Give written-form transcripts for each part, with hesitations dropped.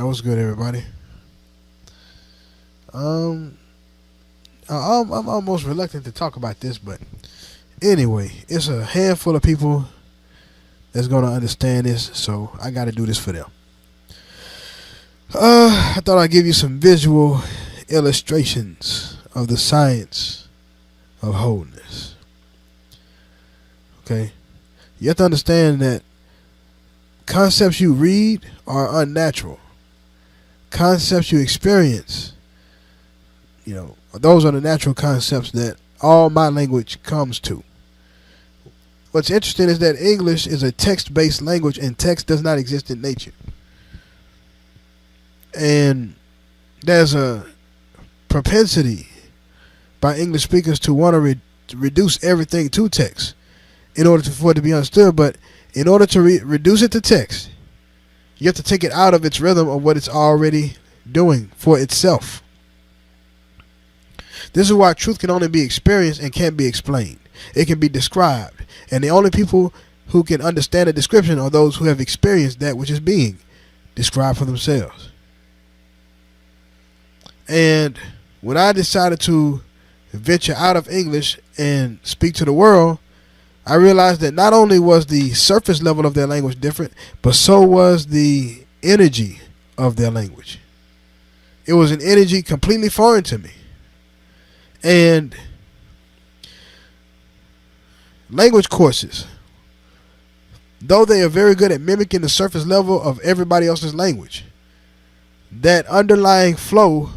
was good, everybody. I'm almost reluctant to talk about this, but anyway, it's a handful of people that's gonna understand this, so I got to do this for them. I thought I'd give you some visual illustrations of the science of wholeness. Okay, you have to understand that concepts you read are unnatural. Concepts you experience, those are the natural concepts that all my language comes to. What's interesting is that English is a text-based language, and text does not exist in nature. And there's a propensity by English speakers to want to reduce everything to text in order for it to be understood. But in order to reduce it to text, you have to take it out of its rhythm of what it's already doing for itself. This is why truth can only be experienced and can't be explained. It can be described. And the only people who can understand a description are those who have experienced that which is being described for themselves. And when I decided to venture out of English and speak to the world, I realized that not only was the surface level of their language different, but so was the energy of their language. It was an energy completely foreign to me. And language courses, though they are very good at mimicking the surface level of everybody else's language, that underlying flow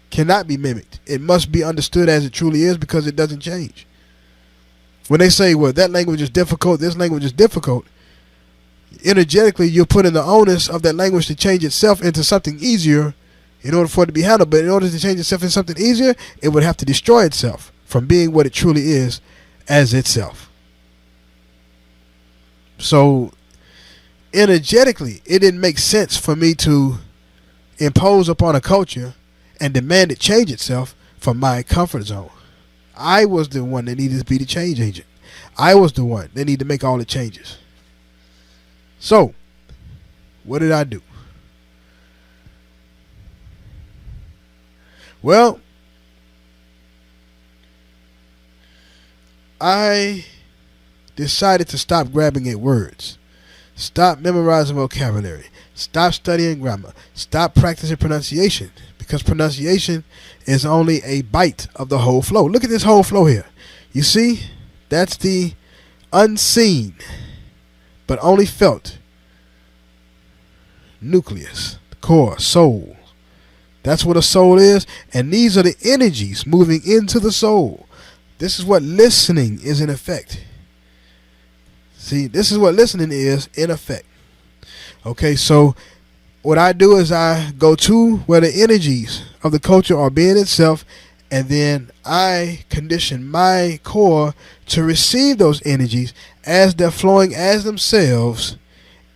cannot be mimicked. It must be understood as it truly is, because it doesn't change. When they say, well, that language is difficult, this language is difficult, energetically you're putting the onus of that language to change itself into something easier in order for it to be handled. But in order to change itself into something easier, it would have to destroy itself from being what it truly is as itself. So energetically, it didn't make sense for me to impose upon a culture and demand it change itself from my comfort zone. I was the one that needed to be the change agent. I was the one that needed to make all the changes. So, what did I do? Well, I decided to stop grabbing at words, stop memorizing vocabulary, stop studying grammar, stop practicing pronunciation, because pronunciation is only a bite of the whole flow. Look at this whole flow here. You see, that's the unseen but only felt nucleus, the core, soul. That's what a soul is, and these are the energies moving into the soul. This is what listening is in effect. See, this is what listening is in effect. Okay, so what I do is I go to where the energies of the culture are being itself, and then I condition my core to receive those energies as they're flowing as themselves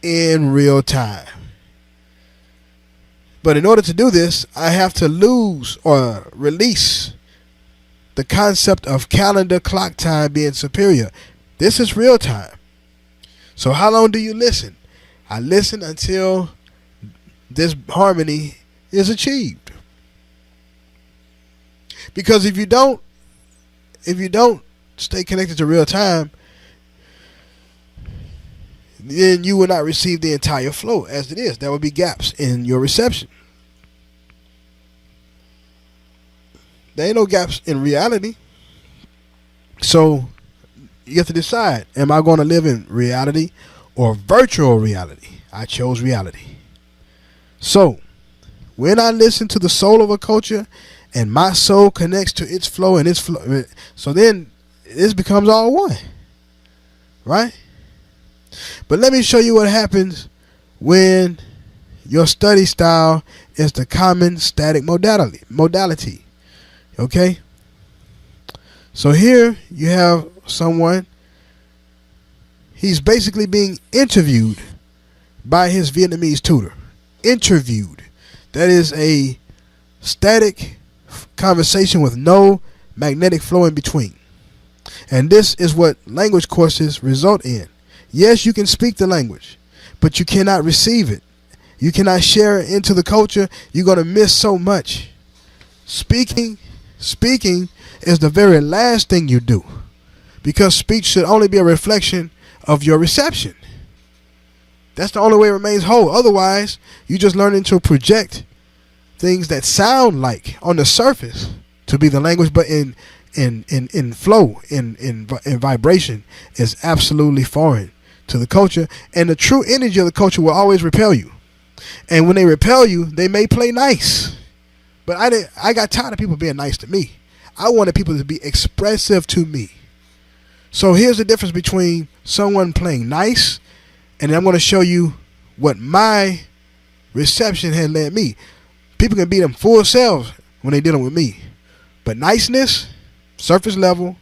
in real time. But in order to do this, I have to lose or release the concept of calendar clock time being superior. This is real time. So how long do you listen? I listen until this harmony is achieved. Because if you don't stay connected to real time, then you will not receive the entire flow as it is. There will be gaps in your reception. There ain't no gaps in reality. So you have to decide, am I going to live in reality or virtual reality? I chose reality. So when I listen to the soul of a culture and my soul connects to its flow and its flow, so then this becomes all one, right? But let me show you what happens when your study style is the common static modality. Okay? So here you have someone, he's basically being interviewed by his Vietnamese tutor. Interviewed. That is a static conversation with no magnetic flow in between. And this is what language courses result in. Yes, you can speak the language, but you cannot receive it. you cannot share it into the culture, you're going to miss so much. Speaking is the very last thing you do, because speech should only be a reflection of your reception. That's the only way it remains whole. Otherwise, you just learning to project things that sound like on the surface to be the language, but in flow, in vibration, is absolutely foreign to the culture. And the true energy of the culture will always repel you. And when they repel you, they may play nice. But I got tired of people being nice to me. I wanted people to be expressive to me. So here's the difference between someone playing nice, and I'm going to show you what my reception had led me. People can be them full selves when they're dealing with me. But niceness, surface level,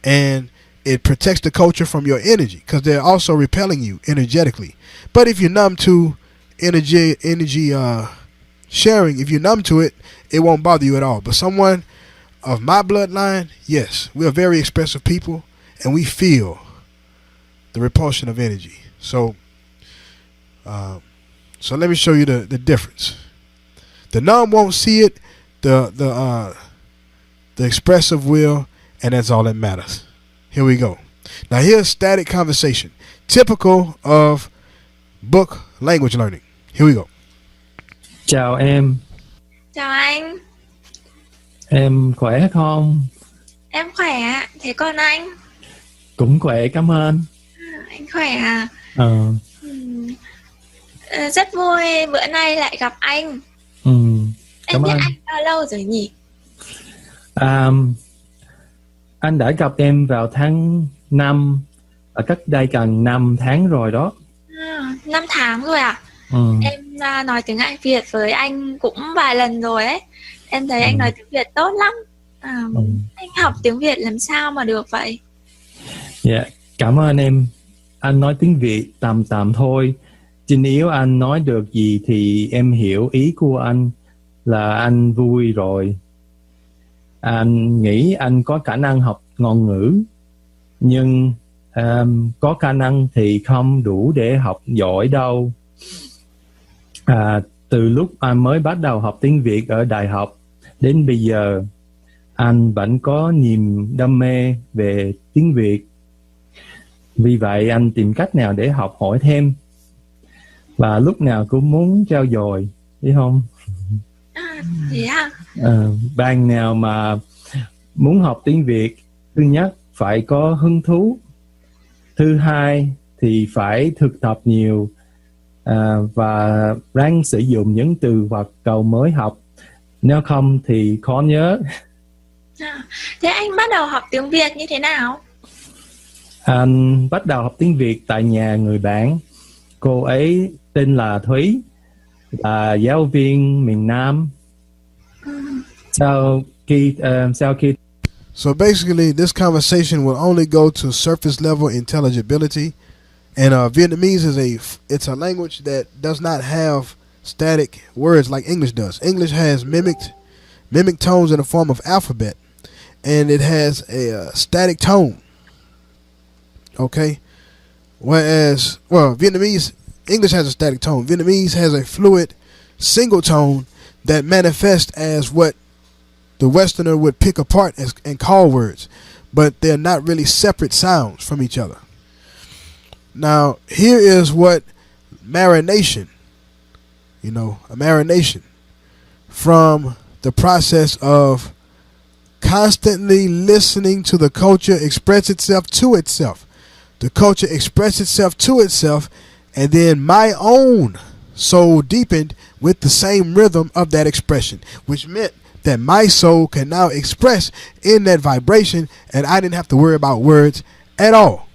and it protects the culture from your energy, because they're also repelling you energetically. But if you're numb to energy sharing, if you're numb to it, it won't bother you at all. But someone of my bloodline, yes, we are very expressive people, and we feel the repulsion of energy. So let me show you the difference. The numb won't see it, the expressive will, and that's all that matters. Here we go. Now here's static conversation, typical of book language learning. Here we go. Chào em. Chào anh. Em khỏe không? Em khỏe. Thế còn anh? Cũng khỏe, cảm ơn. Anh khỏe à? Rất vui bữa nay lại gặp anh. Em biết anh bao lâu rồi nhỉ? Anh đã gặp em vào tháng 5, cách đây gần 5 tháng rồi đó. 5 tháng rồi à? Em nói tiếng Anh Việt với anh cũng vài lần rồi ấy. Em thấy anh nói tiếng Việt tốt lắm. Anh học tiếng Việt làm sao mà được vậy? Dạ, cảm ơn em. Anh nói tiếng Việt tạm thôi. Chứ nếu anh nói được gì thì em hiểu ý của anh là anh vui rồi. Anh nghĩ anh có khả năng học ngôn ngữ, nhưng có khả năng thì không đủ để học giỏi đâu. Từ lúc anh mới bắt đầu học tiếng Việt ở đại học đến bây giờ, anh vẫn có niềm đam mê về tiếng Việt. Vì vậy anh tìm cách nào để học hỏi thêm, và lúc nào cũng muốn trau dồi, biết không? Thế à? Bạn nào mà muốn học tiếng Việt, thứ nhất phải có hứng thú, thứ hai thì phải thực tập nhiều, và ráng sử dụng những từ vật cầu mới học, nếu không thì khó nhớ. Thế anh bắt đầu học tiếng Việt như thế nào? Anh bắt đầu học tiếng Việt tại nhà người bạn. Cô ấy tên là Thúy, là giáo viên miền Nam. Sau khi So basically, this conversation will only go to surface level intelligibility, and Vietnamese it's a language that does not have static words like English does. English has mimic tones in the form of alphabet, and it has a static tone. Okay, whereas English has a static tone. Vietnamese has a fluid single tone that manifests as what the Westerner would pick apart and call words, but they're not really separate sounds from each other. Now, here is what marination, a marination from the process of constantly listening to the culture express itself to itself. The culture expressed itself to itself, and then my own soul deepened with the same rhythm of that expression, which meant that my soul can now express in that vibration, and I didn't have to worry about words at all.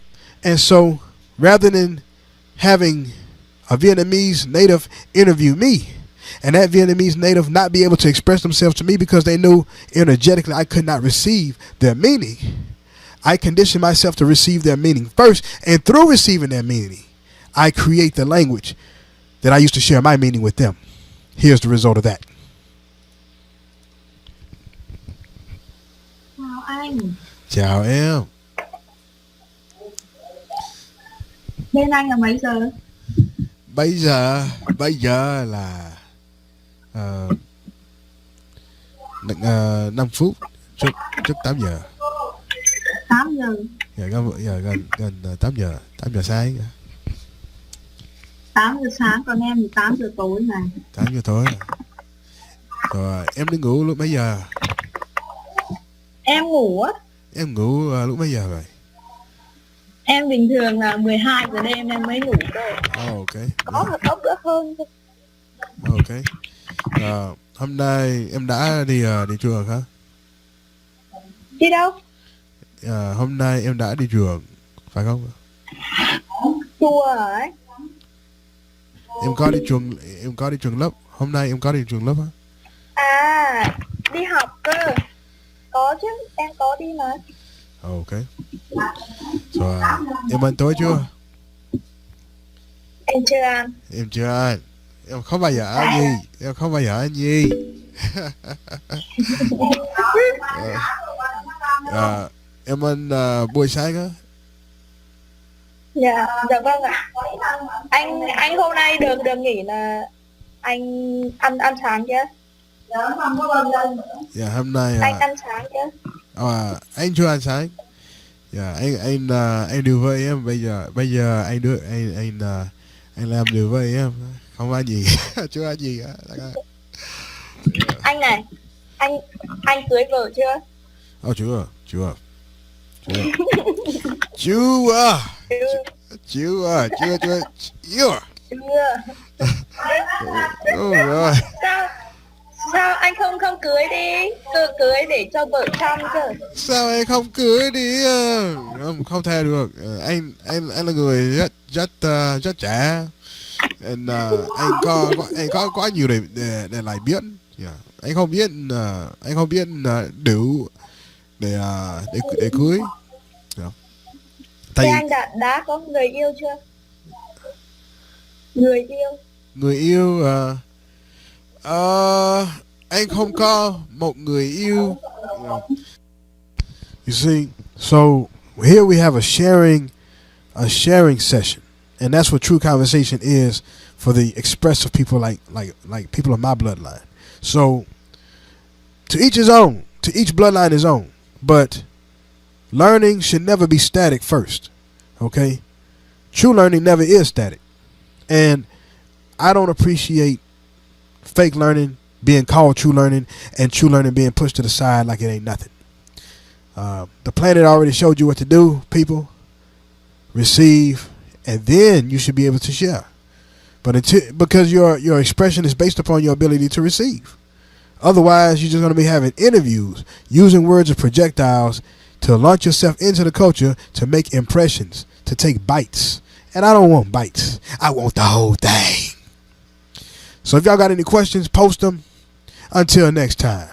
And so, rather than having a Vietnamese native interview me, and that Vietnamese native not be able to express themselves to me because they knew energetically I could not receive their meaning, I condition myself to receive their meaning first, and through receiving their meaning, I create the language that I used to share my meaning with them. Here's the result of that. Chào anh. Chào em. Bên anh là mấy giờ? Bây giờ Bây giờ là 5 phút trước 8 giờ. 8 giờ. Dạ, gần 8 giờ sáng. 8 giờ sáng, còn em thì 8 giờ tối này. 8 giờ tối. Rồi em đi ngủ lúc mấy giờ? Em ngủ á? Em ngủ lúc mấy giờ rồi? Em bình thường là 12 giờ đêm em mới ngủ cơ. Ok. Có một ốc nữa hơn thôi. Ok. Hôm nay em đã đi trường hả? Đi đâu? Hôm nay em đã đi trường, phải không? Chùa ấy. Em có đi trường lớp. Hôm nay em có đi trường lớp hả? À, đi học cơ. Có chứ, em có đi mà. Ok. Rồi, em ăn tối chưa? Em chưa ăn. Em chưa ăn. Em không bao giờ ăn gì. Em không bao giờ ăn gì. Em ăn buổi sáng á. Dạ, dạ vâng ạ. Anh hôm nay được nghỉ là anh ăn sáng chứ? Dạ, hôm nay anh ăn sáng chứ? anh chưa ăn sáng. Dạ, anh điều với em bây giờ anh làm điều với em, không ăn gì. Chưa ăn gì cả. Anh này, anh cưới vợ chưa? Chưa. Rồi. Sao anh không cưới đi? Cưới để cho vợ chăm chứ. Sao anh không cưới đi? Không thể được. Anh là người rất trẻ. Anh có quá nhiều để lại biết. Yeah. Anh không biết đủ để cưới. Yeah. Thế anh đã có người yêu chưa? Người yêu anh không có một người yêu. You see, so here we have a sharing session, and that's what true conversation is for the expressive people like people of my bloodline. So to each his own, to each bloodline his own, but learning should never be static first. Okay? True learning never is static. And I don't appreciate fake learning being called true learning and true learning being pushed to the side like it ain't nothing. The planet already showed you what to do, people. Receive, and then you should be able to share. But because your expression is based upon your ability to receive. Otherwise, you're just going to be having interviews, using words as projectiles to launch yourself into the culture, to make impressions, to take bites. And I don't want bites. I want the whole thing. So if y'all got any questions, post them. Until next time.